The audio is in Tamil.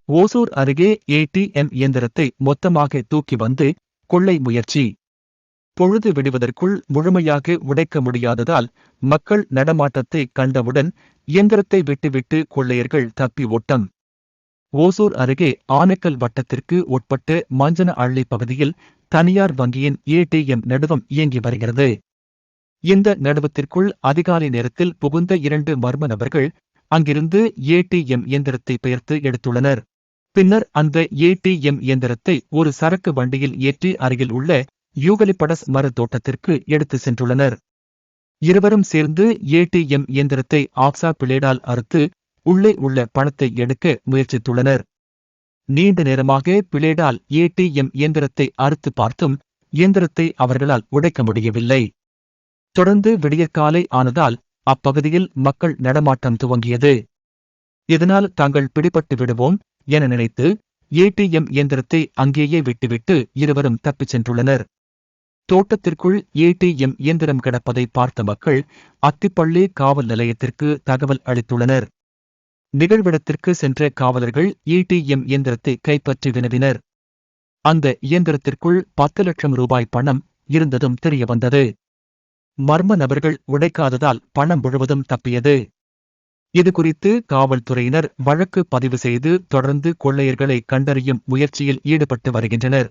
ஓசூர் அருகே ஏடிஎம் இயந்திரத்தை மொத்தமாக தூக்கி வந்து கொள்ளை முயற்சி. பொழுது விடுவதற்குள் முழுமையாக உடைக்க முடியாததால் மக்கள் நடமாட்டத்தை கண்டவுடன் இயந்திரத்தை விட்டுவிட்டு கொள்ளையர்கள் தப்பி ஓட்டம். ஓசூர் அருகே ஆனைக்கல் வட்டத்திற்கு உட்பட்ட மஞ்சன அள்ளி பகுதியில் தனியார் வங்கியின் ஏடிஎம் நடுவம் இயங்கி வருகிறது. இந்த நடுவத்திற்குள் அதிகாலை நேரத்தில் புகுந்த 2 மர்ம நபர்கள் அங்கிருந்து ஏடிஎம் இயந்திரத்தை பெயர்த்து எடுத்துள்ளனர். பின்னர் அந்த ஏடிஎம் இயந்திரத்தை ஒரு சரக்கு வண்டியில் ஏற்றி அருகில் உள்ள யூகலிப்படஸ் மர தோட்டத்திற்கு எடுத்து சென்றுள்ளனர். இருவரும் சேர்ந்து ஏடிஎம் இயந்திரத்தை ஆக்சா பிளேடால் அறுத்து உள்ளே உள்ள பணத்தை எடுக்க முயற்சித்துள்ளனர். நீண்ட நேரமாக பிளேடால் ஏடிஎம் இயந்திரத்தை அறுத்து பார்த்தும் இயந்திரத்தை அவர்களால் உடைக்க முடியவில்லை. தொடர்ந்து விடியற்காலை ஆனதால் அப்பகுதியில் மக்கள் நடமாட்டம் துவங்கியது. இதனால் தாங்கள் பிடிபட்டு விடுவோம் என நினைத்து ஏடிஎம் இயந்திரத்தை அங்கேயே விட்டுவிட்டு இருவரும் தப்பிச் சென்றுள்ளனர். தோட்டத்திற்குள் ஏடிஎம் இயந்திரம் கிடப்பதை பார்த்த மக்கள் அத்திப்பள்ளி காவல் நிலையத்திற்கு தகவல் அளித்துள்ளனர். நிகழ்விடத்திற்கு சென்ற காவலர்கள் ஏடிஎம் இயந்திரத்தை கைப்பற்றி வினவினர். அந்த இயந்திரத்திற்குள் 10 லட்சம் ரூபாய் பணம் இருந்ததும் தெரியவந்தது. மர்ம நபர்கள் உடைக்காததால் பணம் முழுவதும் தப்பியது. இதுகுறித்து காவல்துறையினர் வழக்கு பதிவு செய்து தொடர்ந்து கொள்ளையர்களை கண்டறியும் முயற்சியில் ஈடுபட்டு வருகின்றனர்.